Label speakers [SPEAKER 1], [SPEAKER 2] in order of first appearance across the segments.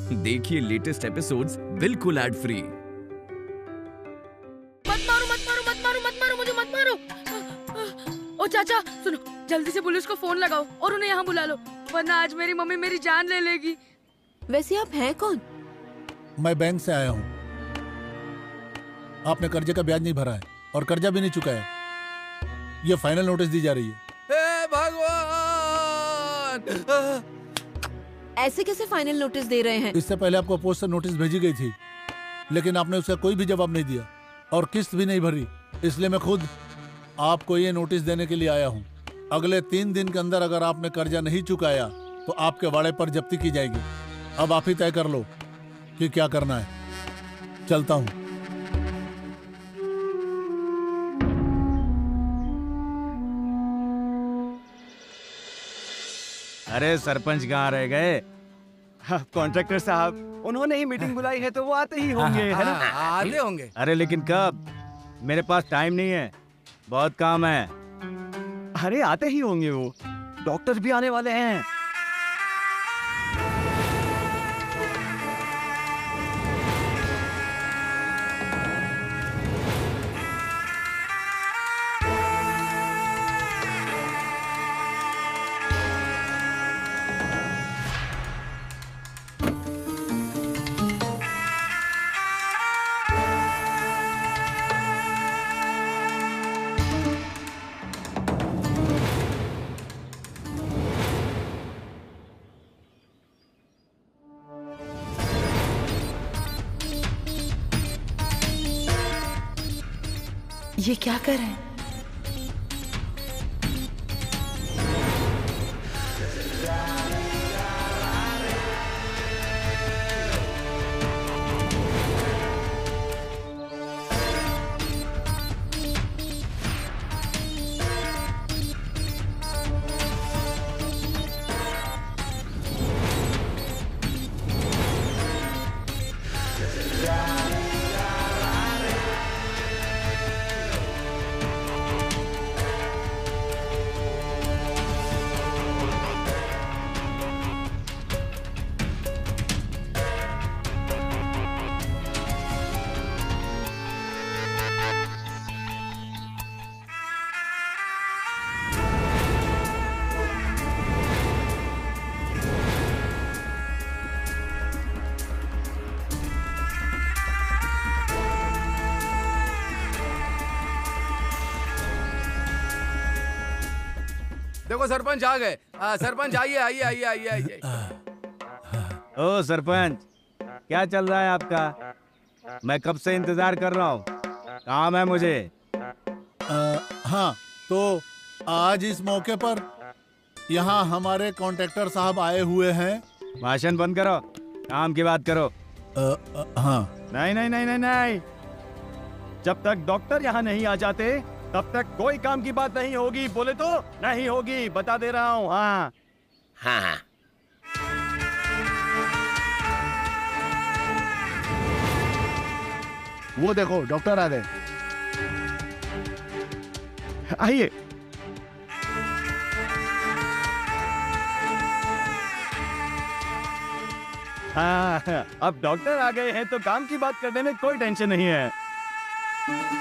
[SPEAKER 1] देखिए latest episodes बिल्कुल ad free.
[SPEAKER 2] मत मारो मत मारो मत मारो मत मारो, मुझे मत मारो। ओ चाचा सुनो, जल्दी से पुलिस को फोन लगाओ और उन्हें यहाँ बुला लो, वरना आज मेरी मम्मी मेरी जान ले लेगी।
[SPEAKER 3] वैसे आप हैं कौन?
[SPEAKER 4] मैं बैंक से आया हूँ। आपने कर्जे का ब्याज नहीं भरा है और कर्जा भी नहीं चुकाया। ये फाइनल नोटिस दी जा रही है।
[SPEAKER 5] हे भगवान!
[SPEAKER 3] ऐसे कैसे फाइनल नोटिस दे रहे हैं?
[SPEAKER 4] इससे पहले आपको पोस्ट से नोटिस भेजी गई थी, लेकिन आपने उसका कोई भी जवाब नहीं दिया और किस्त भी नहीं भरी। इसलिए मैं खुद आपको ये नोटिस देने के लिए आया हूँ। अगले 3 दिन के अंदर अगर आपने कर्जा नहीं चुकाया तो आपके वाड़े पर जब्ती की जाएगी। अब आप ही तय कर लो कि क्या करना है। चलता हूँ।
[SPEAKER 6] अरे सरपंच कहाँ रह गए?
[SPEAKER 7] कॉन्ट्रैक्टर साहब, उन्होंने ही मीटिंग बुलाई है तो वो आते ही होंगे, है ना?
[SPEAKER 5] आते होंगे।
[SPEAKER 6] अरे लेकिन कब? मेरे पास टाइम नहीं है, बहुत काम है।
[SPEAKER 7] अरे आते ही होंगे, वो डॉक्टर भी आने वाले हैं।
[SPEAKER 3] ये क्या कर रहे हैं?
[SPEAKER 5] देखो सरपंच आ गए। सरपंच आइए आइए आइए आइए आइए।
[SPEAKER 6] ओ सरपंच, क्या चल रहा है आपका? मैं कब से इंतजार कर रहा हूँ, काम है मुझे।
[SPEAKER 4] हाँ, तो आज इस मौके पर यहाँ हमारे कॉन्ट्रैक्टर साहब आए हुए हैं।
[SPEAKER 6] भाषण बंद करो, काम की बात करो।
[SPEAKER 4] हाँ।
[SPEAKER 7] नहीं नहीं नहीं नहीं नहीं, जब तक डॉक्टर यहाँ नहीं आ जाते तब तक कोई काम की बात नहीं होगी। बोले तो नहीं होगी, बता दे रहा हूँ। हाँ
[SPEAKER 5] हाँ।
[SPEAKER 4] वो देखो डॉक्टर आ गए।
[SPEAKER 7] आइए। हाँ, अब डॉक्टर आ गए हैं तो काम की बात करने में कोई टेंशन नहीं है।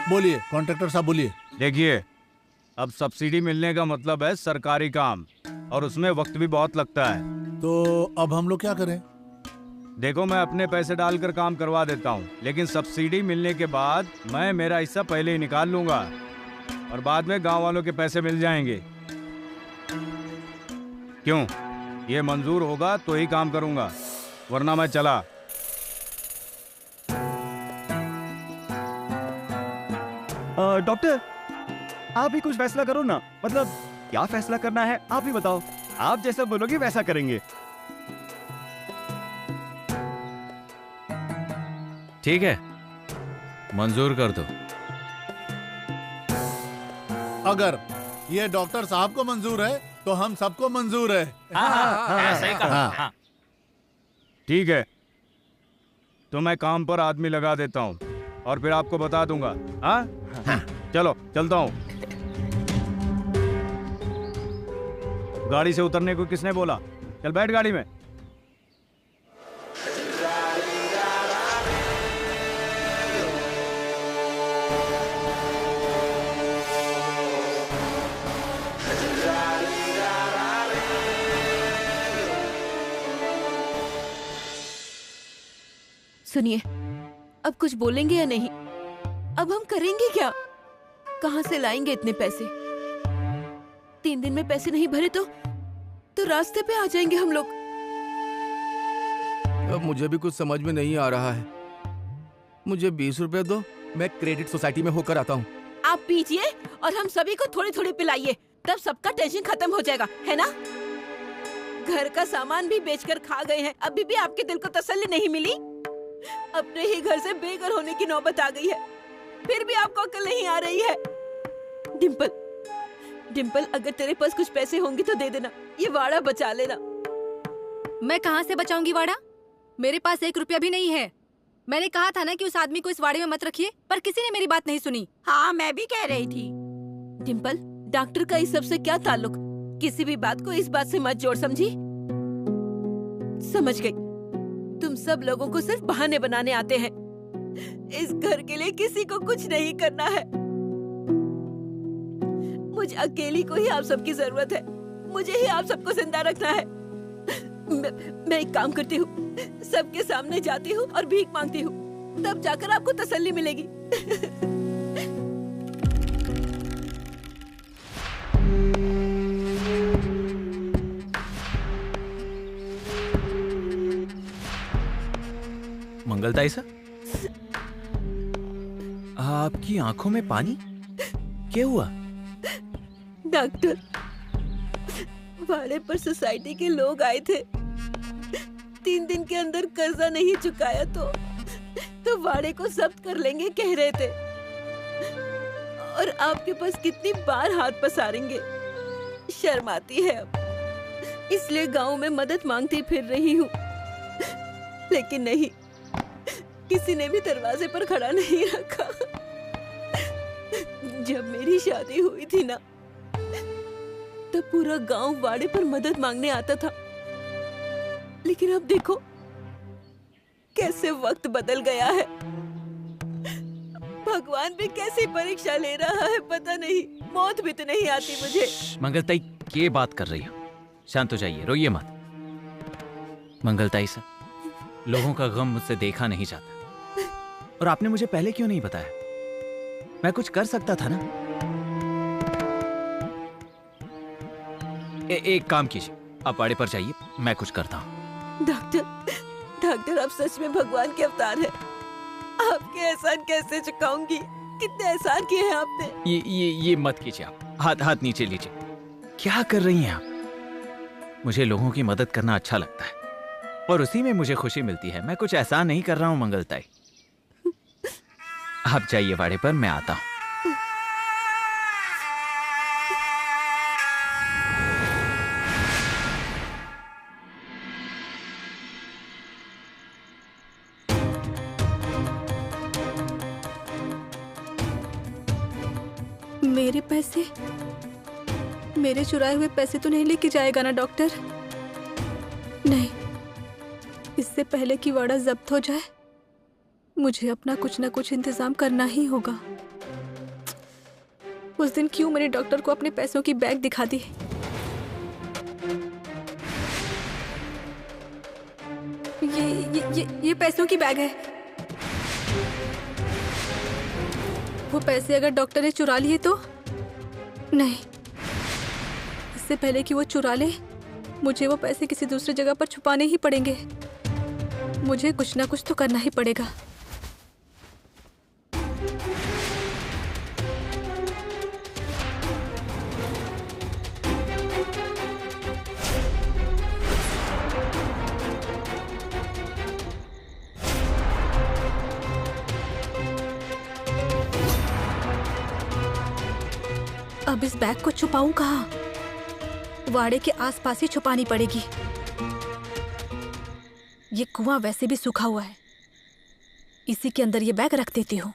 [SPEAKER 4] बोलिए कॉन्ट्रैक्टर साहब, बोलिए।
[SPEAKER 6] देखिए, अब सब्सिडी मिलने का मतलब है सरकारी काम, और उसमें वक्त भी बहुत लगता है।
[SPEAKER 4] तो अब हम लोग क्या करें?
[SPEAKER 6] देखो, मैं अपने पैसे डालकर काम करवा देता हूँ, लेकिन सब्सिडी मिलने के बाद मैं मेरा हिस्सा पहले ही निकाल लूंगा और बाद में गांव वालों के पैसे मिल जाएंगे। क्यों? ये मंजूर होगा तो ही काम करूंगा, वरना मैं चला।
[SPEAKER 7] डॉक्टर, आप भी कुछ फैसला करो ना। मतलब क्या फैसला करना है आप ही बताओ। आप जैसा बोलोगे वैसा करेंगे।
[SPEAKER 8] ठीक है, मंजूर कर दो।
[SPEAKER 4] अगर ये डॉक्टर साहब को मंजूर है तो हम सबको मंजूर है।
[SPEAKER 8] सही कहा।
[SPEAKER 6] ठीक है, तो मैं काम पर आदमी लगा देता हूँ और फिर आपको बता दूंगा। हाँ, चलो चलता हूँ। गाड़ी से उतरने को किसने बोला? चल बैठ गाड़ी में।
[SPEAKER 3] सुनिए, अब कुछ बोलेंगे या नहीं? अब हम करेंगे क्या? कहाँ से लाएंगे इतने पैसे? 3 दिन में पैसे नहीं भरे तो रास्ते पे आ जाएंगे हम लोग।
[SPEAKER 5] अब मुझे भी कुछ समझ में नहीं आ रहा है। मुझे 20 रुपए दो, मैं क्रेडिट सोसाइटी में होकर आता हूँ।
[SPEAKER 3] आप पीजिए और हम सभी को थोड़ी थोड़ी पिलाइए, तब सबका टेंशन खत्म हो जाएगा, है ना? घर का सामान भी बेचकर खा गए हैं, अभी भी आपके दिल को तसल्ली नहीं मिली? अपने ही घर से बेघर होने की नौबत आ गई है, फिर भी आपको अक्ल नहीं आ रही है। डिम्पल, अगर तेरे पास कुछ पैसे होंगे तो दे देना, ये वाड़ा बचा लेना।
[SPEAKER 2] मैं कहाँ से बचाऊंगी वाड़ा? मेरे पास 1 रुपया भी नहीं है। मैंने कहा था ना कि उस आदमी को इस वाड़े में मत रखिए, पर किसी ने मेरी बात नहीं सुनी।
[SPEAKER 3] हाँ, मैं भी कह रही थी। डिम्पल, डॉक्टर का इस सब से क्या ताल्लुक? किसी भी बात को इस बात से मत जोड़, समझी? समझ गई। तुम सब लोगों को सिर्फ बहाने बनाने आते हैं। इस घर के लिए किसी को कुछ नहीं करना है। मुझे अकेली को ही आप सबकी जरूरत है। मुझे ही आप सबको जिंदा रखना है। मैं एक काम करती हूँ, सबके सामने जाती हूँ और भीख मांगती हूँ, तब जाकर आपको तसल्ली मिलेगी।
[SPEAKER 8] मंगलताई सर, आपकी आंखों में पानी क्या हुआ?
[SPEAKER 3] डॉक्टर, वाड़े पर सोसाइटी के लोग आए थे। 3 दिन के अंदर कर्जा नहीं चुकाया तो वाड़े को जब्त कर लेंगे कह रहे थे। और आपके पास कितनी बार हाथ पसारेंगे? शर्म आती है अब, इसलिए गांव में मदद मांगती फिर रही हूँ। लेकिन नहीं, किसी ने भी दरवाजे पर खड़ा नहीं रखा। जब मेरी शादी हुई थी ना, तब पूरा गांव वाड़े पर मदद मांगने आता था। लेकिन अब देखो कैसे वक्त बदल गया है। भगवान भी कैसी परीक्षा ले रहा है पता नहीं। मौत भी तो नहीं आती मुझे।
[SPEAKER 8] मंगलताई, क्या बात कर रही हो? शांत हो जाइए, रोइए मत। मंगलताई सर, लोगों का गम मुझसे देखा नहीं जाता। और आपने मुझे पहले क्यों नहीं बताया? मैं कुछ कर सकता था ना। एक काम कीजिए, आप वाड़े पर जाइए, मैं कुछ करता हूँ।
[SPEAKER 3] डॉक्टर, आप सच में भगवान के अवतार हैं। आपके एहसान कैसे चुकाऊंगी? कितने एहसान किए हैं आपने।
[SPEAKER 8] ये मत कीजिए आप। हाथ नीचे लीजिए। क्या कर रही हैं आप? मुझे लोगों की मदद करना अच्छा लगता है और उसी में मुझे खुशी मिलती है। मैं कुछ एहसान नहीं कर रहा हूँ मंगलताई। आप जाइए वाड़े पर, मैं आता हूँ।
[SPEAKER 2] मेरे पैसे, मेरे चुराए हुए पैसे तो नहीं लेके जाएगा ना डॉक्टर? नहीं, इससे पहले कि वाड़ा जब्त हो जाए मुझे अपना कुछ ना कुछ इंतजाम करना ही होगा। उस दिन क्यों मैंने डॉक्टर को अपने पैसों की बैग दिखा दी? ये पैसों की बैग है। वो पैसे अगर डॉक्टर ने चुरा लिए तो? नहीं, इससे पहले कि वो चुरा ले मुझे वो पैसे किसी दूसरी जगह पर छुपाने ही पड़ेंगे। मुझे कुछ ना कुछ तो करना ही पड़ेगा। अब इस बैग को छुपाऊं कहाँ? वाड़े के आसपास ही छुपानी पड़ेगी। ये कुआं वैसे भी सूखा हुआ है, इसी के अंदर ये बैग रख देती हूँ।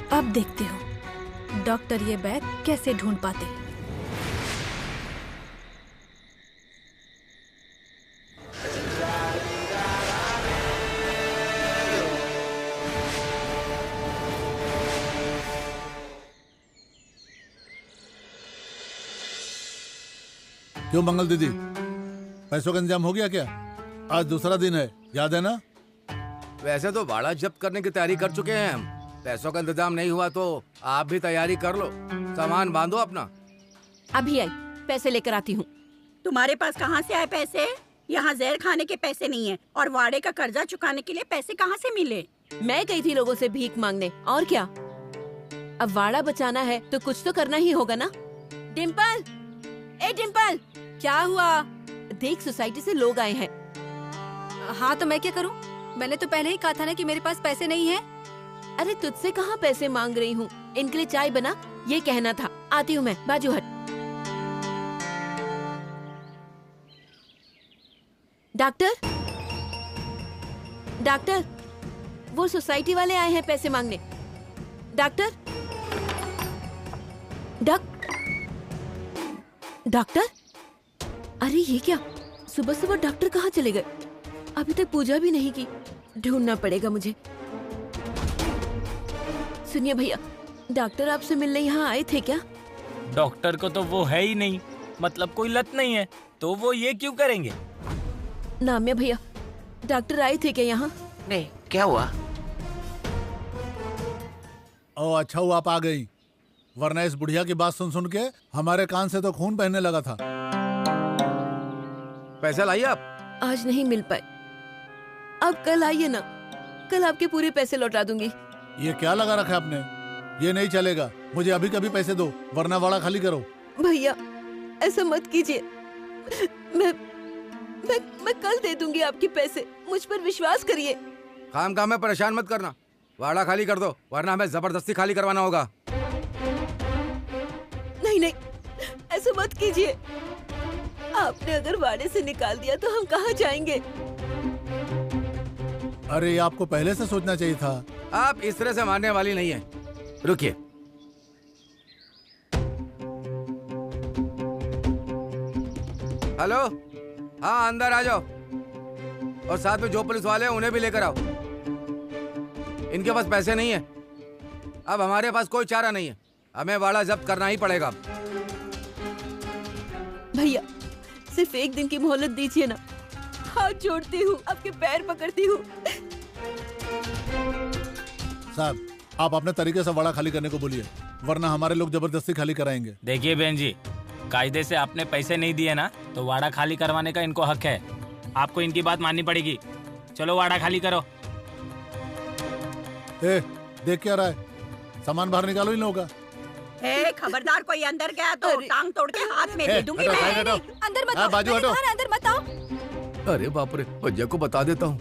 [SPEAKER 2] अब देखती हूँ डॉक्टर ये बैग कैसे ढूंढ पाते।
[SPEAKER 4] क्यों मंगल दीदी, पैसों का इंतजाम हो गया क्या? आज दूसरा दिन है, याद है ना?
[SPEAKER 5] वैसे तो भाड़ा जब्त करने की तैयारी कर चुके हैं हम। पैसों का इंतजाम नहीं हुआ तो आप भी तैयारी कर लो, सामान बांधो अपना।
[SPEAKER 3] अभी आई, पैसे लेकर आती हूँ।
[SPEAKER 9] तुम्हारे पास कहाँ से आए पैसे? यहाँ जहर खाने के पैसे नहीं है और वाड़े का कर्जा चुकाने के लिए पैसे कहाँ से मिले?
[SPEAKER 3] मैं गई थी लोगों से भीख मांगने, और क्या। अब वाड़ा बचाना है तो कुछ तो करना ही होगा ना। डिम्पल, ए डिम्पल,
[SPEAKER 2] क्या हुआ?
[SPEAKER 3] देख सोसाइटी से लोग आए हैं।
[SPEAKER 2] हाँ तो मैं क्या करूँ? मैंने तो पहले ही कहा था ना कि मेरे पास पैसे नहीं है।
[SPEAKER 3] अरे तुझसे कहाँ पैसे मांग रही हूँ, इनके लिए चाय बना, ये कहना था। आती हूँ मैं, बाजू हट। डॉक्टर, डॉक्टर, वो सोसाइटी वाले आए हैं पैसे मांगने। डॉक्टर, डॉक्टर, अरे ये क्या, सुबह सुबह डॉक्टर कहाँ चले गए? अभी तक पूजा भी नहीं की। ढूंढना पड़ेगा मुझे। सुनिए भैया, डॉक्टर आपसे मिलने यहाँ आए थे क्या?
[SPEAKER 10] डॉक्टर को तो वो है ही नहीं, मतलब कोई लत नहीं है, तो वो ये क्यों करेंगे?
[SPEAKER 3] नाम्या भैया, डॉक्टर आए थे क्या यहाँ?
[SPEAKER 11] नहीं, क्या हुआ?
[SPEAKER 4] ओ अच्छा हुआ आप आ गई, वरना इस बुढ़िया की बात सुन सुन के हमारे कान से तो खून बहने लगा था।
[SPEAKER 5] पैसे लाइए आप।
[SPEAKER 3] आज नहीं मिल पाए, अब कल आइए ना, कल आपके पूरे पैसे लौटा दूंगी।
[SPEAKER 4] ये क्या लगा रखा है आपने? ये नहीं चलेगा, मुझे अभी कभी पैसे दो वरना वाड़ा खाली करो।
[SPEAKER 3] भैया ऐसा मत कीजिए, मैं कल दे दूंगी आपके पैसे, मुझ पर विश्वास करिए।
[SPEAKER 5] काम काम में परेशान मत करना, वाड़ा खाली कर दो वरना हमें जबरदस्ती खाली करवाना होगा।
[SPEAKER 3] नहीं नहीं, ऐसा मत कीजिए। आपने अगर वाड़े से निकाल दिया तो हम कहाँ जाएंगे?
[SPEAKER 4] अरे ये आपको पहले से सोचना चाहिए था।
[SPEAKER 5] आप इस तरह से मारने वाली नहीं है। रुकिए, हेलो, हाँ अंदर आ जाओ, और साथ में जो पुलिस वाले हैं उन्हें भी लेकर आओ। इनके पास पैसे नहीं है, अब हमारे पास कोई चारा नहीं है, हमें वाड़ा जब्त करना ही पड़ेगा।
[SPEAKER 3] भैया सिर्फ एक दिन की मोहलत दीजिए ना, हाथ जोड़ती हूँ, आपके पैर पकड़ती हूँ।
[SPEAKER 4] साहब आप अपने तरीके से वाड़ा खाली करने को बोलिए, वरना हमारे लोग जबरदस्ती खाली कराएंगे।
[SPEAKER 10] देखिए बहन जी, कायदे से आपने पैसे नहीं दिए ना, तो वाड़ा खाली करवाने का इनको हक है। आपको इनकी बात माननी पड़ेगी। चलो वाड़ा खाली करो।
[SPEAKER 4] ए, देख क्या रहा है, सामान बाहर निकालो इन लोगों का।
[SPEAKER 9] ए, खबरदार कोई अंदर गया तो टांग तोड़ के हाथ में दे दूंगी मैं।
[SPEAKER 2] अंदर मत आओ,
[SPEAKER 4] बाजू हटो।
[SPEAKER 2] अंदर मत आओ।
[SPEAKER 5] अरे बाप रे, भैया को बता देता हूँ।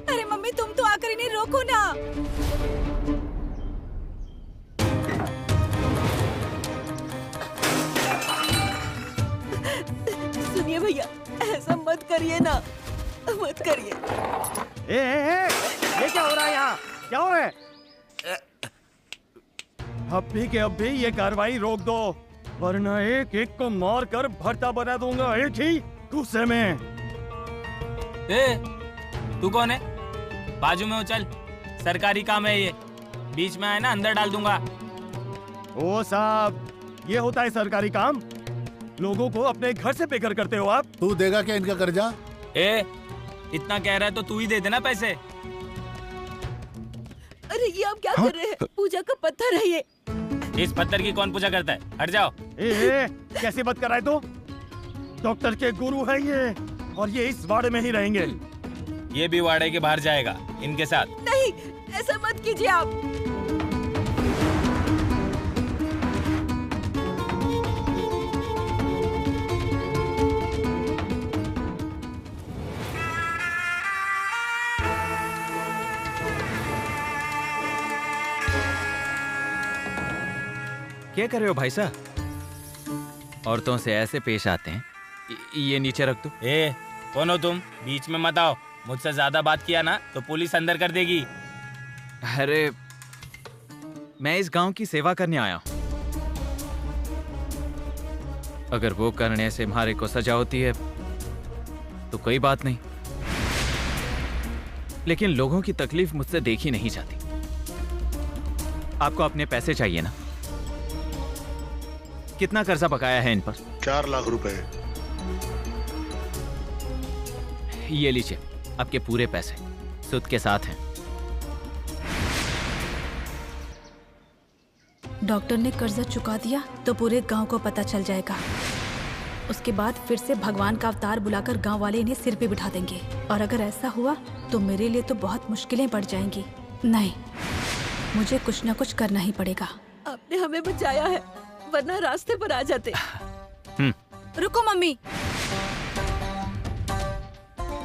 [SPEAKER 2] अरे मम्मी तुम तो आकर इन्हें रोको ना।
[SPEAKER 3] सुनिए भैया, ऐसा मत करिए ना, मत करिए।
[SPEAKER 7] ये क्या हो रहा है यहाँ? क्या हो रहा है? अभी के अभी ये कार्रवाई रोक दो, वरना एक एक को मार कर भरता बना दूंगा, एक ही गुस्से में।
[SPEAKER 10] तू कौन है? बाजू में हो, चल, सरकारी काम है ये, बीच में आए ना अंदर डाल दूंगा।
[SPEAKER 7] ओ साहब, ये होता है सरकारी काम? लोगों को अपने घर से बेघर करते हो आप।
[SPEAKER 4] तू देगा क्या इनका कर्जा?
[SPEAKER 10] इतना कह रहा है तो तू ही दे देना पैसे।
[SPEAKER 3] अरे ये आप क्या कर रहे हैं? पूजा का पत्थर है ये।
[SPEAKER 10] इस पत्थर की कौन पूजा करता है? हट जाओ।
[SPEAKER 7] कैसी बात कर रहा है तू? डॉक्टर के गुरु है ये, और ये इस वाड़े में ही रहेंगे।
[SPEAKER 10] ये भी वाड़े के बाहर जाएगा इनके साथ।
[SPEAKER 3] नहीं, ऐसा मत कीजिए आप।
[SPEAKER 8] क्या कर रहे हो भाई साहब? औरतों से ऐसे पेश आते हैं? ये नीचे रख दो।
[SPEAKER 10] कौन हो तुम? बीच में मत आओ, मुझसे ज्यादा बात किया ना तो पुलिस अंदर कर देगी।
[SPEAKER 8] अरे मैं इस गांव की सेवा करने आया हूं। अगर वो करने से हमारे को सजा होती है तो कोई बात नहीं, लेकिन लोगों की तकलीफ मुझसे देखी नहीं जाती। आपको अपने पैसे चाहिए ना? कितना कर्जा बकाया है इन पर?
[SPEAKER 11] 4 लाख रुपए।
[SPEAKER 8] ये लीजिए आपके पूरे पैसे, सूद के साथ हैं।
[SPEAKER 2] डॉक्टर ने कर्जा चुका दिया तो पूरे गांव को पता चल जाएगा। उसके बाद फिर से भगवान का अवतार बुलाकर गांव वाले इन्हें सिर पे बिठा देंगे। और अगर ऐसा हुआ तो मेरे लिए तो बहुत मुश्किलें बढ़ जाएंगी। नहीं, मुझे कुछ ना कुछ करना ही पड़ेगा।
[SPEAKER 3] आपने हमें बचाया है, वरना रास्ते पर आ जाते।
[SPEAKER 2] रुको मम्मी,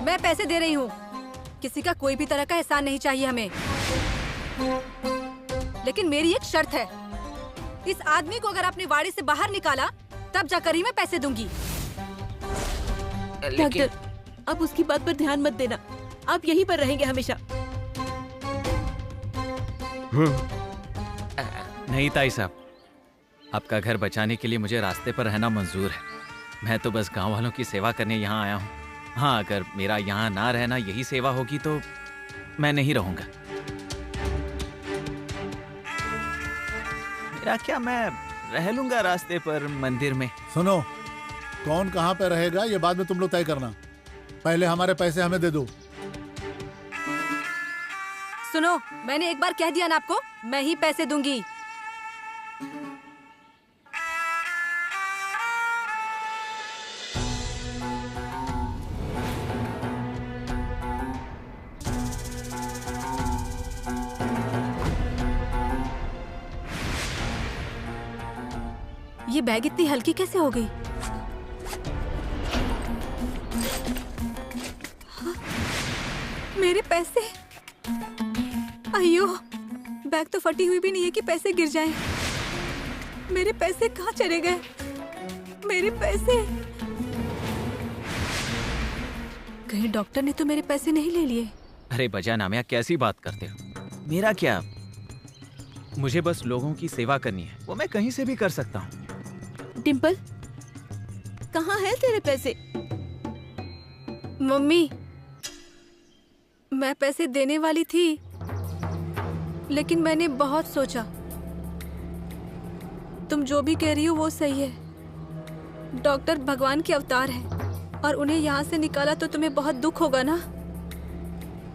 [SPEAKER 2] मैं पैसे दे रही हूँ। किसी का कोई भी तरह का एहसान नहीं चाहिए हमें। लेकिन मेरी एक शर्त है, इस आदमी को अगर आपने वाड़े से बाहर निकाला तब जाकर ही मैं पैसे दूंगी।
[SPEAKER 3] डॉक्टर, आप उसकी बात पर ध्यान मत देना, आप यहीं पर रहेंगे हमेशा।
[SPEAKER 8] नहीं ताई साहब, आपका घर बचाने के लिए मुझे रास्ते पर रहना मंजूर है। मैं तो बस गांव वालों की सेवा करने यहाँ आया हूँ। हाँ, अगर मेरा यहाँ ना रहना यही सेवा होगी तो मैं नहीं रहूंगा। मेरा क्या, मैं रह लूंगा रास्ते पर, मंदिर में।
[SPEAKER 4] सुनो, कौन कहाँ पे रहेगा ये बाद में तुम लोग तय करना। पहले हमारे पैसे हमें दे दो।
[SPEAKER 2] सुनो, मैंने एक बार कह दिया ना आपको, मैं ही पैसे दूंगी। ये बैग इतनी हल्की कैसे हो गई? हाँ, मेरे पैसे। अयो, बैग तो फटी हुई भी नहीं है कि पैसे गिर जाएं। मेरे पैसे कहाँ चले गए? मेरे पैसे कहीं डॉक्टर ने तो मेरे पैसे नहीं ले लिए?
[SPEAKER 8] अरे बजा नामिया, कैसी बात करते हो? मेरा क्या, मुझे बस लोगों की सेवा करनी है, वो मैं कहीं से भी कर सकता हूँ।
[SPEAKER 3] डिम्पल, कहाँ है तेरे पैसे?
[SPEAKER 2] मम्मी, मैं पैसे देने वाली थी, लेकिन मैंने बहुत सोचा। तुम जो भी कह रही हो वो सही है। डॉक्टर भगवान के अवतार हैं और उन्हें यहाँ से निकाला तो तुम्हें बहुत दुख होगा ना,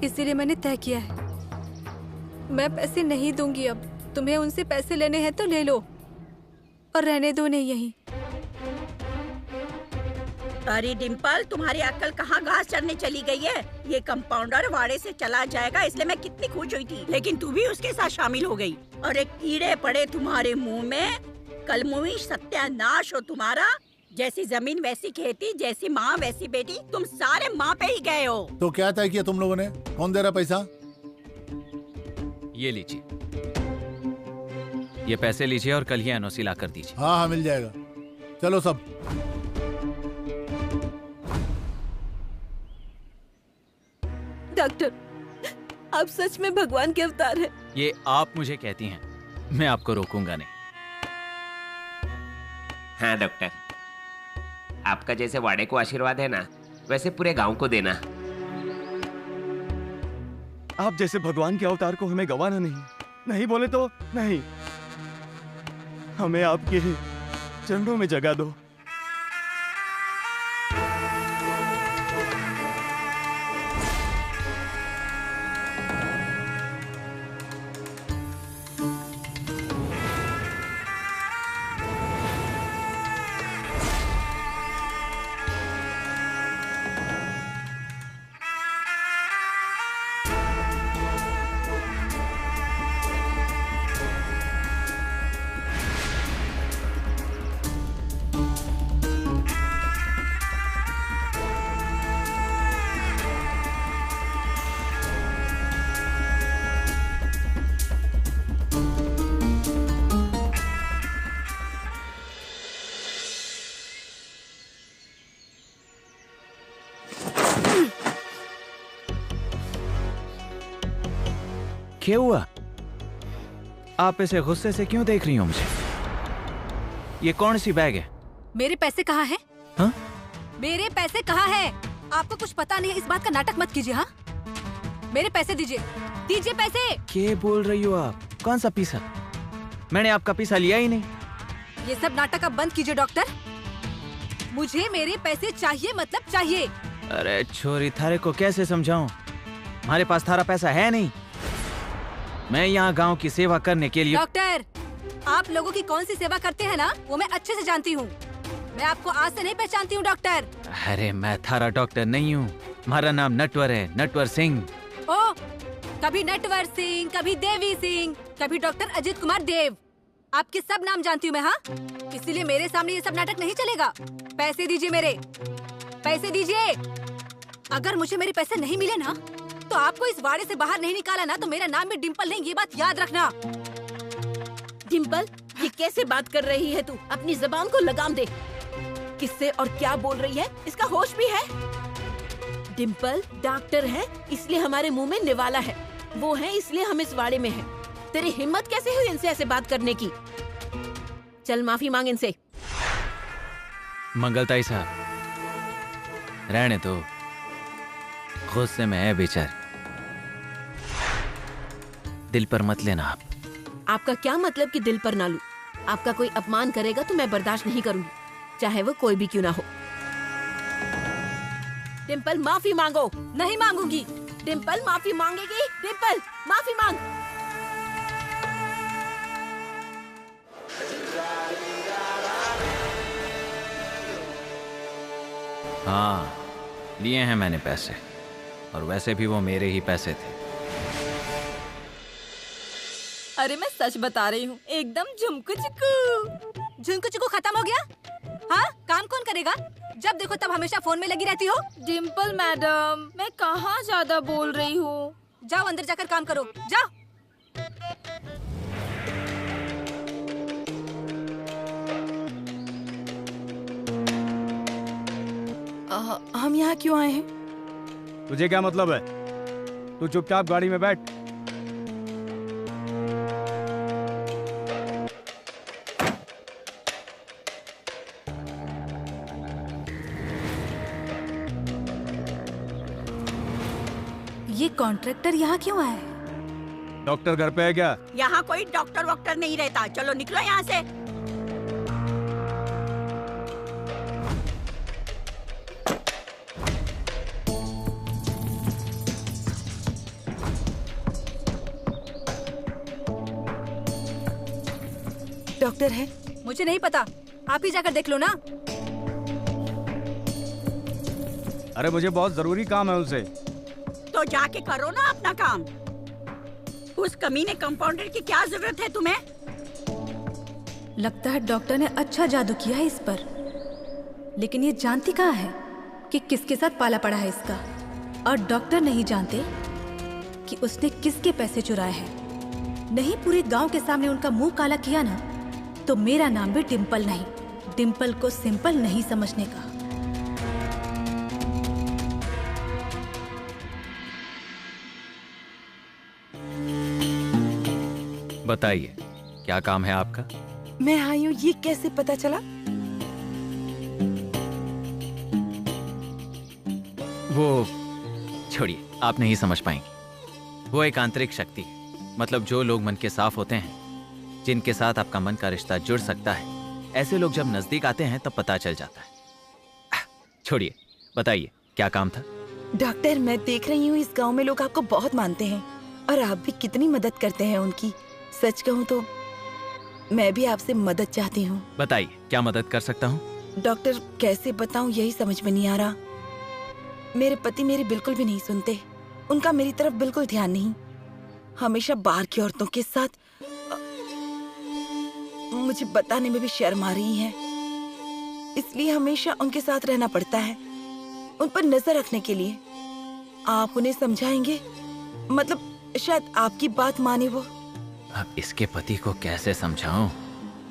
[SPEAKER 2] इसीलिए मैंने तय किया है मैं पैसे नहीं दूंगी। अब तुम्हें उनसे पैसे लेने हैं तो ले लो और रहने दो नहीं यहीं।
[SPEAKER 9] अरे डिम्पल, तुम्हारी अक्ल कहाँ घास चढ़ने चली गई है? ये कंपाउंडर वाड़े से चला जाएगा इसलिए मैं कितनी खुश हुई थी, लेकिन तू भी उसके साथ शामिल हो गई। और एक कीड़े पड़े तुम्हारे मुंह में, कलमुई सत्यानाश हो तुम्हारा। जैसी जमीन वैसी खेती, जैसी माँ वैसी बेटी, तुम सारे माँ पे ही गए हो।
[SPEAKER 4] तो क्या तय किया तुम लोगों ने? कौन दे रहा पैसा?
[SPEAKER 8] ये लीजिए, ये पैसे लीजिए और कल ही एनओसी ला कर दीजिए।
[SPEAKER 4] हाँ हाँ, मिल जाएगा। चलो सब।
[SPEAKER 3] डॉक्टर, आप सच में भगवान के अवतार हैं।
[SPEAKER 8] ये आप मुझे कहती हैं, मैं आपको रोकूंगा नहीं।
[SPEAKER 12] हाँ डॉक्टर, आपका जैसे वाड़े को आशीर्वाद है ना, वैसे पूरे गांव को देना।
[SPEAKER 7] आप जैसे भगवान के अवतार को हमें गवाना नहीं। नहीं बोले तो नहीं, हमें आपके चरणों में जगह दो।
[SPEAKER 8] क्या हुआ? आप ऐसे गुस्से से क्यों देख रही हो मुझे? ये कौन सी बैग है?
[SPEAKER 2] मेरे पैसे कहाँ हैं?
[SPEAKER 8] हाँ?
[SPEAKER 2] मेरे पैसे कहाँ हैं? आपको कुछ पता नहीं है, इस बात का नाटक मत कीजिए। हाँ, मेरे पैसे दीजिए, दीजिए पैसे।
[SPEAKER 8] क्या बोल रही हो आप? कौन सा पैसा? मैंने आपका पैसा लिया ही नहीं।
[SPEAKER 2] ये सब नाटक अब बंद कीजिए डॉक्टर। मुझे मेरे पैसे चाहिए, मतलब चाहिए।
[SPEAKER 8] अरे छोरी, थारे को कैसे समझाऊं? हमारे पास थारा पैसा है नहीं। मैं यहाँ गांव की सेवा करने के लिए।
[SPEAKER 2] डॉक्टर, आप लोगों की कौन सी सेवा करते हैं ना, वो मैं अच्छे से जानती हूँ। मैं आपको आज से नहीं पहचानती हूँ डॉक्टर।
[SPEAKER 8] अरे मैं थारा डॉक्टर नहीं हूँ, हमारा नाम नटवर है, नटवर सिंह।
[SPEAKER 2] ओ, कभी नटवर सिंह, कभी देवी सिंह, कभी डॉक्टर अजित कुमार देव। आपके सब नाम जानती हूँ मैं। हाँ, इसीलिए मेरे सामने ये सब नाटक नहीं चलेगा। पैसे दीजिए मेरे, पैसे दीजिए। अगर मुझे मेरे पैसे नहीं मिले ना, तो आपको इस वाड़े से बाहर नहीं निकाला ना, तो मेरा नाम भी डिम्पल नहीं, ये बात याद रखना।
[SPEAKER 3] डिम्पल, ये कैसे बात कर रही है तू? अपनी जबान को लगाम दे। किससे और क्या बोल रही है? इसका होश भी है? डिम्पल डॉक्टर है, इसलिए हमारे मुंह में निवाला है। वो है इसलिए हम इस वाड़े में हैं। तेरी हिम्मत कैसे हुई इनसे ऐसे बात करने की? चल माफी मांग इनसे।
[SPEAKER 8] मंगलताई साहब, रहने तो, गुस्से में है बेचार, दिल पर मत लेना आप।
[SPEAKER 3] आपका क्या मतलब कि दिल पर ना लूं? आपका कोई अपमान करेगा तो मैं बर्दाश्त नहीं करूंगी, चाहे वो कोई भी क्यों ना हो। डिम्पल माफी मांगो।
[SPEAKER 2] नहीं मांगूंगी।
[SPEAKER 3] डिम्पल माफी मांगेगी। डिम्पल माफी मांग।
[SPEAKER 8] हाँ, लिए हैं मैंने पैसे, और वैसे भी वो मेरे ही पैसे थे।
[SPEAKER 2] अरे मैं सच बता रही हूँ, एकदम झुमकू चिकू। झुमकू चिकू खत्म हो गया? हाँ, काम कौन करेगा? जब देखो तब हमेशा फोन में लगी रहती हो।
[SPEAKER 11] डिम्पल मैडम, मैं कहाँ ज्यादा बोल रही हूँ।
[SPEAKER 2] जाओ अंदर जाकर काम करो, जाओ।
[SPEAKER 11] हम यहाँ क्यों आए हैं?
[SPEAKER 6] तुझे क्या मतलब है? तू चुपचाप गाड़ी में बैठ।
[SPEAKER 2] ये कॉन्ट्रैक्टर यहाँ क्यों आया?
[SPEAKER 6] डॉक्टर घर पे है क्या?
[SPEAKER 9] यहाँ कोई डॉक्टर वॉक्टर नहीं रहता। चलो निकलो यहाँ से।
[SPEAKER 11] डॉक्टर है?
[SPEAKER 2] मुझे नहीं पता, आप ही जाकर देख लो ना।
[SPEAKER 6] अरे मुझे बहुत जरूरी काम है उनसे।
[SPEAKER 9] तो जाके करो ना अपना काम। उस कमीने कंपाउंडर की क्या जरूरत है तुम्हें?
[SPEAKER 2] लगता है डॉक्टर ने अच्छा जादू किया है इस पर, लेकिन ये जानती कहाँ है कि किसके साथ पाला पड़ा है इसका। और डॉक्टर नहीं जानते कि उसने किसके पैसे चुराए हैं। नहीं पूरे गांव के सामने उनका मुंह काला किया ना, तो मेरा नाम भी डिम्पल नहीं। डिम्पल को सिंपल नहीं समझने का।
[SPEAKER 8] बताइए, क्या काम है आपका?
[SPEAKER 11] मैं आई हूँ, ये कैसे पता चला?
[SPEAKER 8] वो छोड़िए, आप नहीं समझ पाएंगे। वो एक आंतरिक शक्ति है, मतलब जो लोग मन के साफ होते हैं, जिनके साथ आपका मन का रिश्ता जुड़ सकता है, ऐसे लोग जब नजदीक आते हैं तब पता चल जाता है। छोड़िए, बताइए क्या काम था?
[SPEAKER 11] डॉक्टर, मैं देख रही हूँ इस गांव में लोग आपको बहुत मानते हैं और आप भी कितनी मदद करते हैं उनकी। सच कहूँ तो मैं भी आपसे मदद चाहती हूँ।
[SPEAKER 8] बताइए, क्या मदद कर सकता हूँ?
[SPEAKER 11] डॉक्टर, कैसे बताऊँ यही समझ में नहीं आ रहा। मेरे पति मेरी बिल्कुल भी नहीं सुनते, उनका मेरी तरफ बिल्कुल ध्यान नहीं। हमेशा बाहर की औरतों के साथ, मुझे बताने में भी शर्म आ रही है, इसलिए हमेशा उनके साथ रहना पड़ता है, उन पर नजर रखने के लिए। आप उन्हें समझाएंगे? मतलब शायद आपकी बात माने वो।
[SPEAKER 8] अब इसके पति को कैसे समझाऊं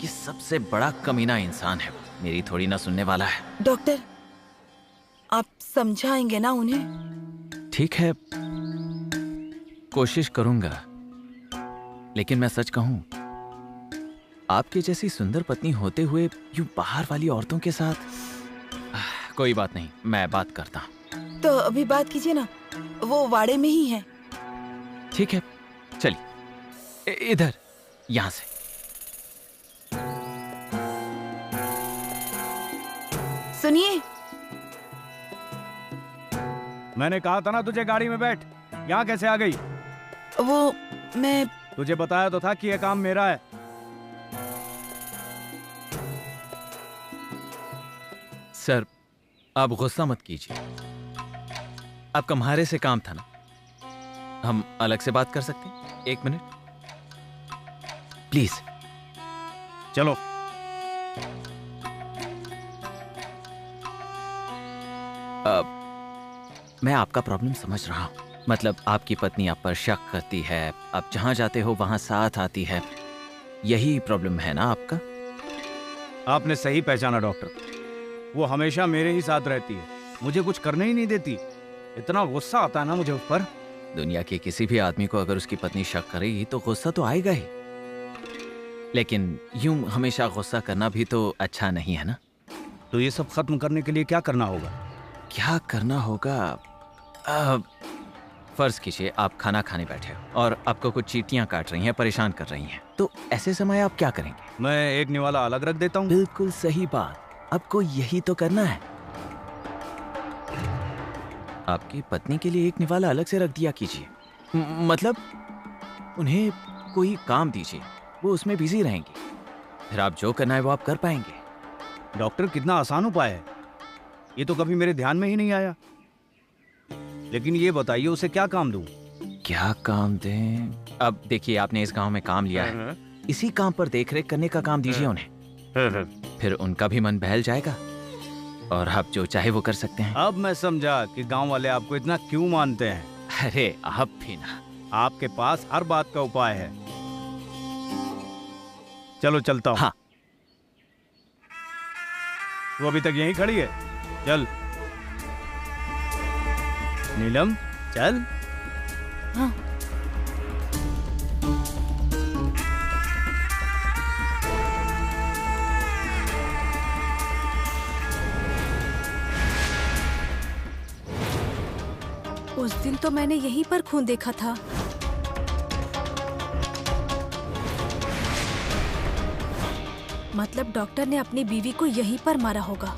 [SPEAKER 8] कि सबसे बड़ा कमीना इंसान है, मेरी थोड़ी ना सुनने वाला है।
[SPEAKER 11] डॉक्टर, आप समझाएंगे ना उन्हें?
[SPEAKER 8] ठीक है, कोशिश करूंगा, लेकिन मैं सच कहूं आपके जैसी सुंदर पत्नी होते हुए यूं बाहर वाली औरतों के साथ। कोई बात नहीं, मैं बात करता हूँ।
[SPEAKER 11] तो अभी बात कीजिए ना, वो वाड़े में ही है।
[SPEAKER 8] ठीक है, चलिए इधर, यहाँ से।
[SPEAKER 11] सुनिए,
[SPEAKER 6] मैंने कहा था ना तुझे गाड़ी में बैठ। यहाँ कैसे आ गई?
[SPEAKER 11] वो मैं
[SPEAKER 6] तुझे बताया तो था कि यह काम मेरा है।
[SPEAKER 8] सर, आप गुस्सा मत कीजिए। आपका म्हारे से काम था ना, हम अलग से बात कर सकते हैं? 1 मिनट प्लीज।
[SPEAKER 6] चलो।
[SPEAKER 8] मैं आपका प्रॉब्लम समझ रहा हूँ। मतलब आपकी पत्नी आप पर शक करती है, आप जहाँ जाते हो वहाँ साथ आती है, यही प्रॉब्लम है ना आपका?
[SPEAKER 6] आपने सही पहचाना डॉक्टर। वो हमेशा मेरे ही साथ रहती है, मुझे कुछ करने ही नहीं देती। इतना गुस्सा आता है ना मुझे उस पर।
[SPEAKER 8] दुनिया के किसी भी आदमी को अगर उसकी पत्नी शक करेगी तो गुस्सा तो आएगा ही, लेकिन यूं हमेशा गुस्सा करना भी तो अच्छा नहीं है ना।
[SPEAKER 6] तो ये सब खत्म करने के लिए क्या करना होगा?
[SPEAKER 8] क्या करना होगा? फर्ज कीजिए आप खाना खाने बैठे हो और आपको कुछ चींटियां काट रही हैं, परेशान कर रही हैं, तो ऐसे समय आप क्या करेंगे?
[SPEAKER 6] मैं एक निवाला अलग रख देता हूँ।
[SPEAKER 8] बिल्कुल सही बात, आपको यही तो करना है। आपकी पत्नी के लिए एक निवाला अलग से रख दिया कीजिए। मतलब उन्हें कोई काम दीजिए, वो उसमें बिजी रहेंगी, फिर आप जो करना है वो आप कर पाएंगे।
[SPEAKER 6] डॉक्टर, कितना आसान उपाय है, ये तो कभी मेरे ध्यान में ही नहीं आया। लेकिन ये बताइए उसे क्या काम दूं?
[SPEAKER 8] क्या काम दें? अब देखिए, आपने इस गांव में काम लिया है, इसी काम पर देखरेख करने का काम दीजिए उन्हें, फिर उनका भी मन बहल जाएगा और आप जो चाहे वो कर सकते हैं।
[SPEAKER 6] अब मैं समझा कि गांव वाले आपको इतना क्यों मानते हैं।
[SPEAKER 8] अरे आप भी ना,
[SPEAKER 6] आपके पास हर बात का उपाय है। चलो चलता हूँ।
[SPEAKER 8] हाँ।
[SPEAKER 6] वो अभी तक यहीं खड़ी है, चल। नीलम चल।
[SPEAKER 11] हाँ।
[SPEAKER 2] उस दिन तो मैंने यहीं पर खून देखा था। मतलब डॉक्टर ने अपनी बीवी को यहीं पर मारा होगा।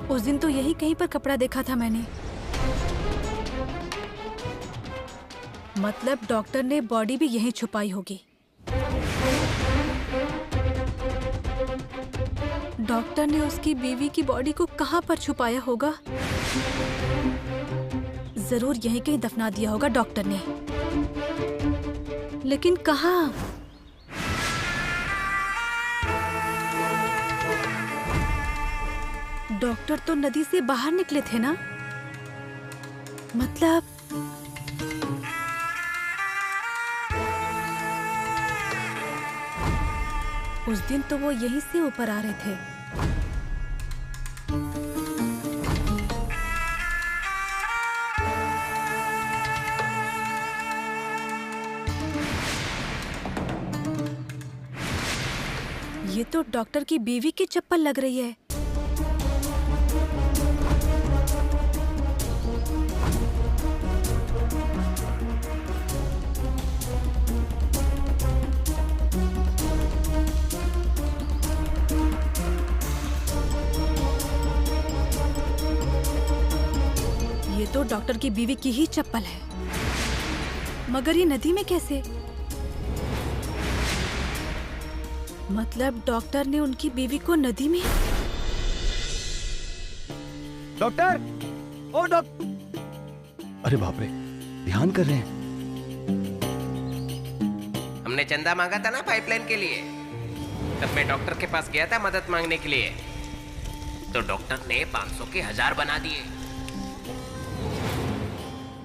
[SPEAKER 2] उस दिन तो यही कहीं पर कपड़ा देखा था मैंने। मतलब डॉक्टर ने बॉडी भी यहीं छुपाई होगी। डॉक्टर ने उसकी बीवी की बॉडी को कहां पर छुपाया होगा? जरूर यहीं कहीं दफना दिया होगा डॉक्टर ने, लेकिन कहां? डॉक्टर तो नदी से बाहर निकले थे ना, मतलब उस दिन तो वो यहीं से ऊपर आ रहे थे। ये तो डॉक्टर की बीवी की चप्पल लग रही है। ये तो डॉक्टर की बीवी की ही चप्पल है, मगर ये नदी में कैसे? मतलब डॉक्टर ने उनकी बीवी को नदी में?
[SPEAKER 7] डॉक्टर, ओ डॉक्टर! अरे बाप रे, ध्यान कर रहे हैं।
[SPEAKER 12] हमने चंदा मांगा था ना पाइपलाइन के लिए, तब मैं डॉक्टर के पास गया था मदद मांगने के लिए, तो डॉक्टर ने 500 के 1000 बना दिए।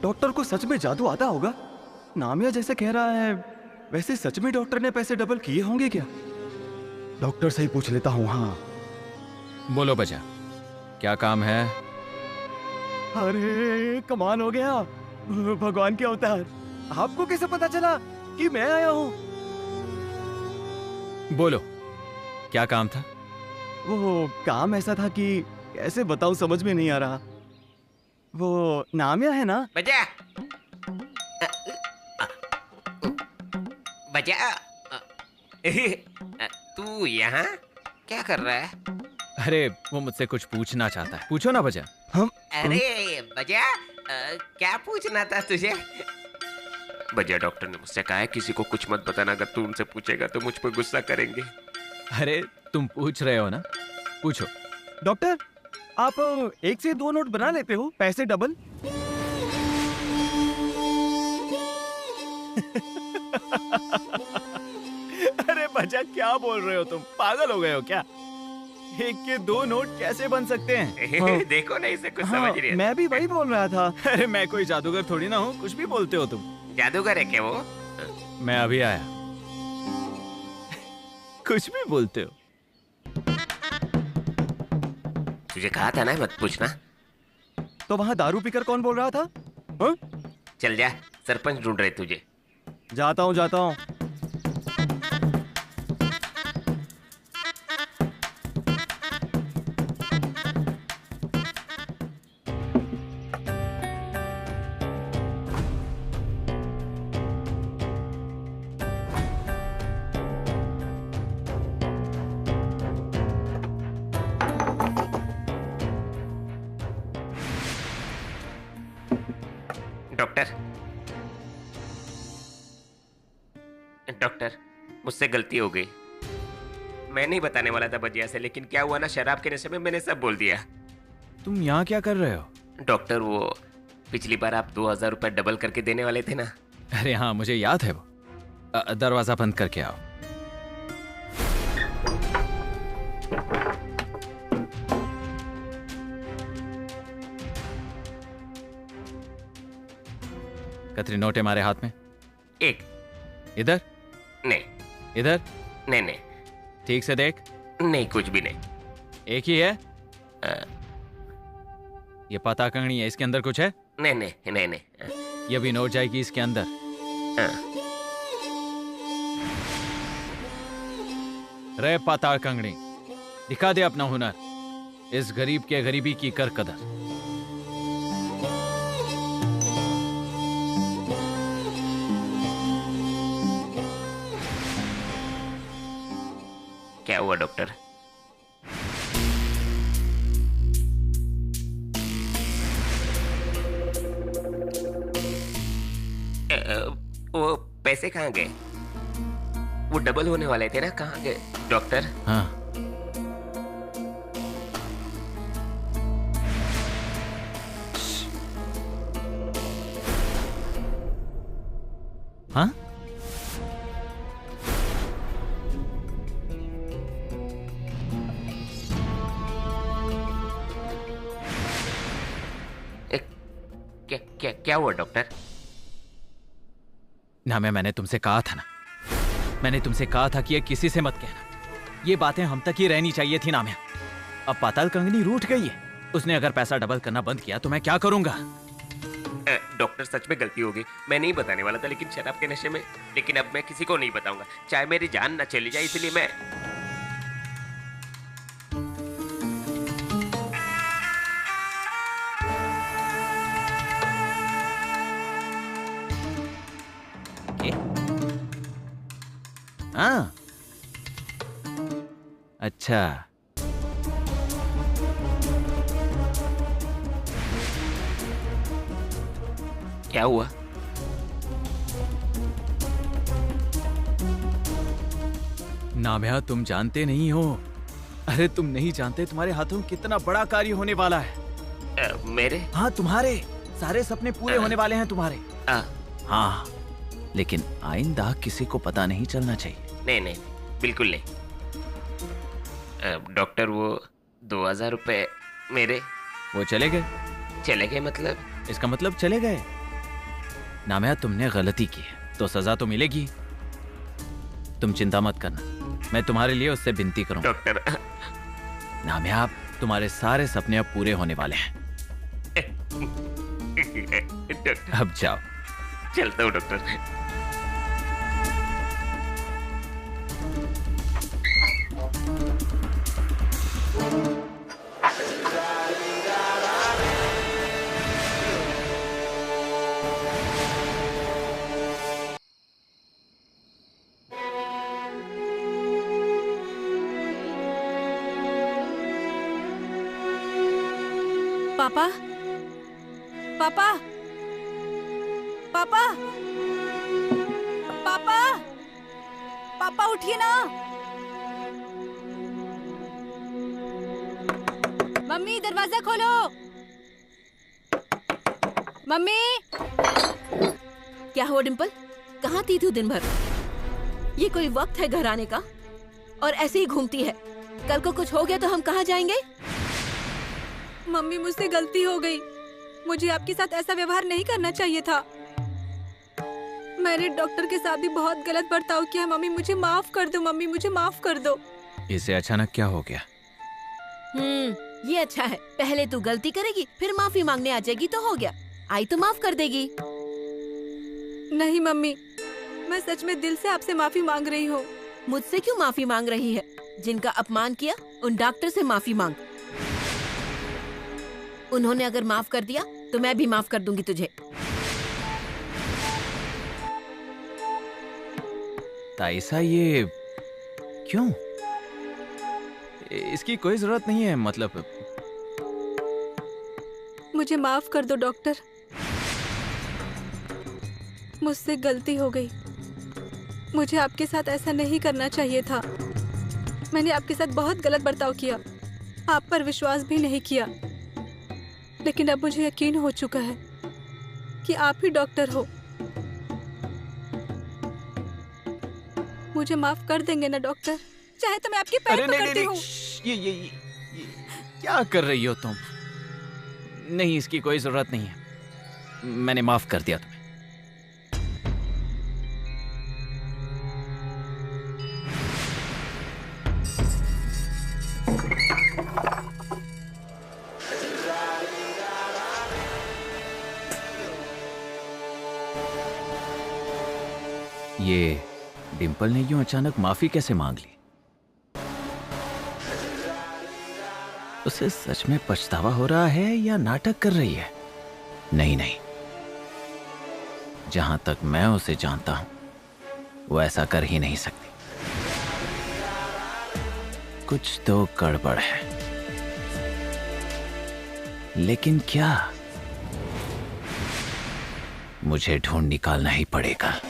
[SPEAKER 7] डॉक्टर को सच में जादू आता होगा? नामिया जैसे कह रहा है, वैसे सच में डॉक्टर ने पैसे डबल किए होंगे क्या? डॉक्टर से ही पूछ लेता हूँ। हाँ,
[SPEAKER 8] बोलो बजा, क्या काम है?
[SPEAKER 7] अरे कमाल हो गया, भगवान के अवतार। आपको कैसे पता चला कि मैं आया हूँ?
[SPEAKER 8] बोलो, क्या काम था?
[SPEAKER 7] वो काम ऐसा था कि कैसे बताऊं, समझ में नहीं आ रहा। वो नामिया है ना?
[SPEAKER 12] बजा बजा तू यहाँ क्या कर रहा है?
[SPEAKER 8] अरे वो मुझसे कुछ पूछना चाहता है, पूछो ना बजा।
[SPEAKER 12] अरे बजा क्या पूछना था तुझे? बजा, डॉक्टर ने मुझसे कहा है किसी को कुछ मत बताना, अगर तू उनसे पूछेगा तो मुझ पर गुस्सा करेंगे।
[SPEAKER 8] अरे तुम पूछ रहे हो ना, पूछो।
[SPEAKER 7] डॉक्टर, आप 1 से 2 नोट बना लेते हो, पैसे डबल। अरे बजा, क्या बोल रहे हो तुम? पागल हो गए हो क्या? 1 के 2 नोट कैसे बन सकते हैं?
[SPEAKER 12] हाँ। देखो ना, इसे कुछ समझ नहीं है।
[SPEAKER 7] मैं भी वही बोल रहा था। अरे मैं कोई जादूगर थोड़ी ना हूँ, कुछ भी बोलते हो तुम।
[SPEAKER 12] जादूगर है क्या वो?
[SPEAKER 8] मैं अभी आया।
[SPEAKER 7] कुछ भी बोलते हो।
[SPEAKER 12] तुझे कहा था ना मत पूछना।
[SPEAKER 7] तो वहाँ दारू पीकर कौन बोल रहा था? हा?
[SPEAKER 12] चल जा, सरपंच ढूंढ रहे तुझे।
[SPEAKER 7] जाता हूँ जाता हूँ।
[SPEAKER 12] डॉक्टर, मुझसे गलती हो गई। मैं नहीं बताने वाला था बजिया से, लेकिन क्या हुआ ना, शराब के नशे में मैंने सब बोल दिया।
[SPEAKER 8] तुम यहाँ क्या कर रहे हो?
[SPEAKER 12] डॉक्टर, वो पिछली बार आप 2000 रुपए डबल करके देने वाले थे ना।
[SPEAKER 8] अरे हाँ, मुझे याद है वो। दरवाजा बंद करके आओ। कतरी नोट है हमारे हाथ में?
[SPEAKER 12] एक।
[SPEAKER 8] इधर?
[SPEAKER 12] नहीं।
[SPEAKER 8] इधर?
[SPEAKER 12] नहीं नहीं।
[SPEAKER 8] ठीक से देख।
[SPEAKER 12] नहीं, कुछ भी नहीं।
[SPEAKER 8] एक ही है? ये पता कंगनी है, इसके अंदर कुछ है?
[SPEAKER 12] नहीं नहीं नहीं नहीं।
[SPEAKER 8] ये भी नोट जाएगी इसके अंदर। रे पता कंगनी, दिखा दे अपना हुनर। इस गरीब के गरीबी की कर कदर।
[SPEAKER 12] क्या हुआ डॉक्टर? वो पैसे कहाँ गए? वो डबल होने वाले थे ना, कहाँ गए डॉक्टर?
[SPEAKER 8] हाँ। हाँ?
[SPEAKER 12] क्या हुआ डॉक्टर?
[SPEAKER 8] ना, मैंने तुमसे कहा था ना, मैंने तुमसे कहा था कि ये किसी से मत कहना। ये बातें हम तक ही रहनी चाहिए थी नाम्या। अब पाताल कंगनी रूठ गई है। उसने अगर पैसा डबल करना बंद किया तो मैं क्या करूंगा?
[SPEAKER 12] डॉक्टर, सच में गलती हो गई। मैं नहीं बताने वाला था, लेकिन शराब के नशे में। लेकिन अब मैं किसी को नहीं बताऊंगा, चाहे मेरी जान ना चली जाए, इसलिए मैं।
[SPEAKER 8] हाँ, अच्छा।
[SPEAKER 12] क्या हुआ?
[SPEAKER 8] नाम्या, तुम जानते नहीं हो। अरे तुम नहीं जानते तुम्हारे हाथों में कितना बड़ा कार्य होने वाला है।
[SPEAKER 12] मेरे?
[SPEAKER 8] हाँ, तुम्हारे सारे सपने पूरे होने वाले हैं तुम्हारे। हाँ, लेकिन आइंदा किसी को पता नहीं चलना चाहिए।
[SPEAKER 12] नहीं नहीं, बिल्कुल नहीं। डॉक्टर, वो 2000 रुपए मेरे।
[SPEAKER 8] वो चले गए?
[SPEAKER 12] चले गए मतलब?
[SPEAKER 8] इसका मतलब चले गए। नाम्या, तुमने गलती की है तो सजा तो मिलेगी। तुम चिंता मत करना, मैं तुम्हारे लिए उससे विनती करूंगा।
[SPEAKER 12] डॉक्टर,
[SPEAKER 8] नामिया, तुम्हारे सारे सपने अब पूरे होने वाले हैं। अब जाओ।
[SPEAKER 12] चलता हूँ डॉक्टर।
[SPEAKER 2] पापा, पापा, पापा, पापा, पापा उठिए ना। मम्मी दरवाजा खोलो। मम्मी।
[SPEAKER 3] क्या हुआ डिम्पल? कहाँ थी तू दिन भर? ये कोई वक्त है घर आने का? और ऐसे ही घूमती है। कल को कुछ हो गया तो हम कहाँ जाएंगे?
[SPEAKER 2] मम्मी, मुझसे गलती हो गई। मुझे आपके साथ ऐसा व्यवहार नहीं करना चाहिए था। मैंने डॉक्टर के साथ भी बहुत गलत बर्ताव किया। मम्मी मुझे माफ कर दो। मम्मी मुझे माफ कर दो।
[SPEAKER 8] इसे अचानक क्या हो गया?
[SPEAKER 3] ये अच्छा है। पहले तू गलती करेगी, फिर माफी मांगने आ जाएगी तो हो गया। आई तो माफ कर देगी।
[SPEAKER 2] नहीं मम्मी, मैं सच में दिल से आपसे माफी मांग रही हूँ।
[SPEAKER 3] मुझसे क्यों माफी मांग रही है? जिनका अपमान किया उन डॉक्टर से माफी मांग। उन्होंने अगर माफ कर दिया तो मैं भी माफ कर दूंगी तुझे।
[SPEAKER 8] ताइसा, ये क्यों? इसकी कोई जरूरत नहीं है। मतलब
[SPEAKER 2] मुझे माफ कर दो डॉक्टर। मुझसे गलती हो गई। मुझे आपके साथ ऐसा नहीं करना चाहिए था। मैंने आपके साथ बहुत गलत बर्ताव किया। आप पर विश्वास भी नहीं किया। लेकिन अब मुझे यकीन हो चुका है कि आप ही डॉक्टर हो। मुझे माफ कर देंगे ना डॉक्टर? चाहे तो मैं आपके पैर पकड़ती हूँ।
[SPEAKER 8] ये क्या कर रही हो तुम? नहीं, इसकी कोई जरूरत नहीं है। मैंने माफ कर दिया तुम्हें। ये डिम्पल ने यूं अचानक माफी कैसे मांग ली? उसे सच में पछतावा हो रहा है या नाटक कर रही है? नहीं नहीं, जहां तक मैं उसे जानता हूं वो ऐसा कर ही नहीं सकती। कुछ तो गड़बड़ है, लेकिन क्या? मुझे ढूंढ निकालना ही पड़ेगा।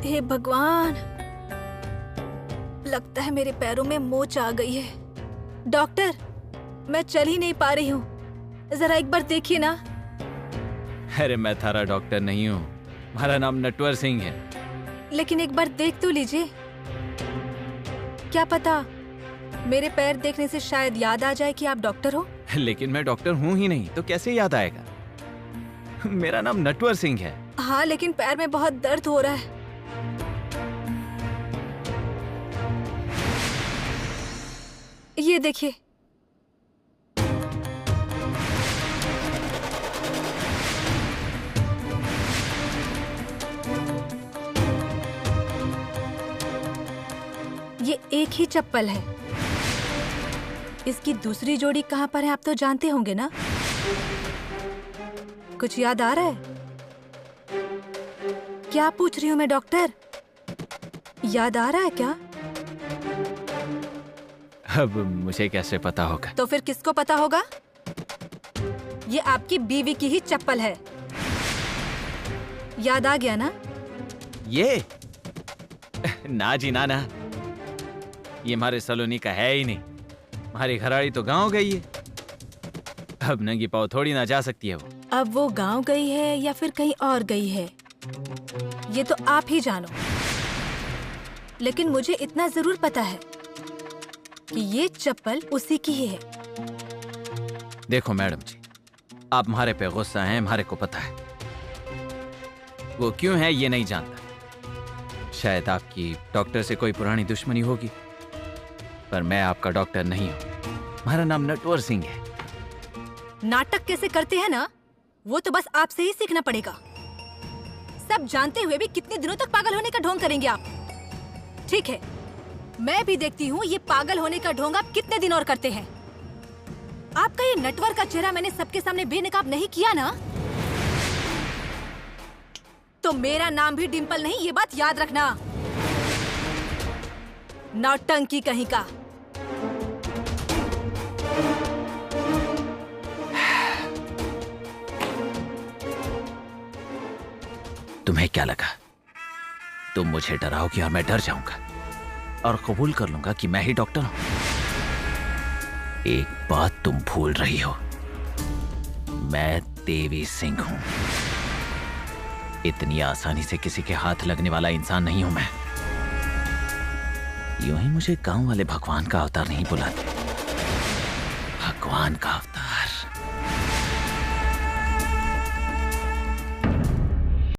[SPEAKER 2] हे भगवान, लगता है मेरे पैरों में मोच आ गई है। डॉक्टर, मैं चल ही नहीं पा रही हूँ। जरा एक बार देखिए ना।
[SPEAKER 8] अरे मैं थारा डॉक्टर नहीं हूँ, हमारा नाम नटवर सिंह है।
[SPEAKER 2] लेकिन एक बार देख तो लीजिए। क्या पता मेरे पैर देखने से शायद याद आ जाए कि आप डॉक्टर हो।
[SPEAKER 8] लेकिन मैं डॉक्टर हूँ ही नहीं, तो कैसे याद आएगा? मेरा नाम नटवर सिंह है।
[SPEAKER 2] हाँ, लेकिन पैर में बहुत दर्द हो रहा है। ये देखिए। ये एक ही चप्पल है। इसकी दूसरी जोड़ी कहाँ पर है आप तो जानते होंगे ना? कुछ याद आ रहा है? क्या पूछ रही हूँ मैं डॉक्टर? याद आ रहा है क्या?
[SPEAKER 8] अब मुझे कैसे पता होगा?
[SPEAKER 2] तो फिर किसको पता होगा? ये आपकी बीवी की ही चप्पल है। याद आ गया ना?
[SPEAKER 8] ये ना जी ना, ये हमारे सलोनी का है ही नहीं। हमारी घराड़ी तो गांव गई है। अब नंगी पाँव थोड़ी ना जा सकती है वो।
[SPEAKER 2] अब वो गांव गई है या फिर कहीं और गई है, ये तो आप ही जानो। लेकिन मुझे इतना जरूर पता है कि ये चप्पल उसी की ही है।
[SPEAKER 8] देखो मैडम जी, आप हमारे पे गुस्सा हैं, हमारे को पता है। वो क्यों है ये नहीं जानता, शायद आपकी डॉक्टर से कोई पुरानी दुश्मनी होगी, पर मैं आपका डॉक्टर नहीं हूँ। हमारा नाम नटवर सिंह है।
[SPEAKER 2] नाटक कैसे करते हैं ना, वो तो बस आपसे ही सीखना पड़ेगा। सब जानते हुए भी कितने दिनों तक पागल होने का ढोंग करेंगे आप? ठीक है, मैं भी देखती हूँ ये पागल होने का ढोंग आप कितने दिन और करते हैं। आपका ये नटवर का चेहरा मैंने सबके सामने बेनकाब नहीं किया ना, तो मेरा नाम भी डिम्पल नहीं, ये बात याद रखना। नौटंकी कहीं का।
[SPEAKER 8] तुम्हें क्या लगा तुम मुझे डराओगी और मैं डर जाऊंगा और कबूल कर लूंगा कि मैं ही डॉक्टर हूं? एक बात तुम भूल रही हो, मैं देवी सिंह हूं। इतनी आसानी से किसी के हाथ लगने वाला इंसान नहीं हूं मैं। यूं ही मुझे गांव वाले भगवान का अवतार नहीं बुलाते, भगवान का अवतार।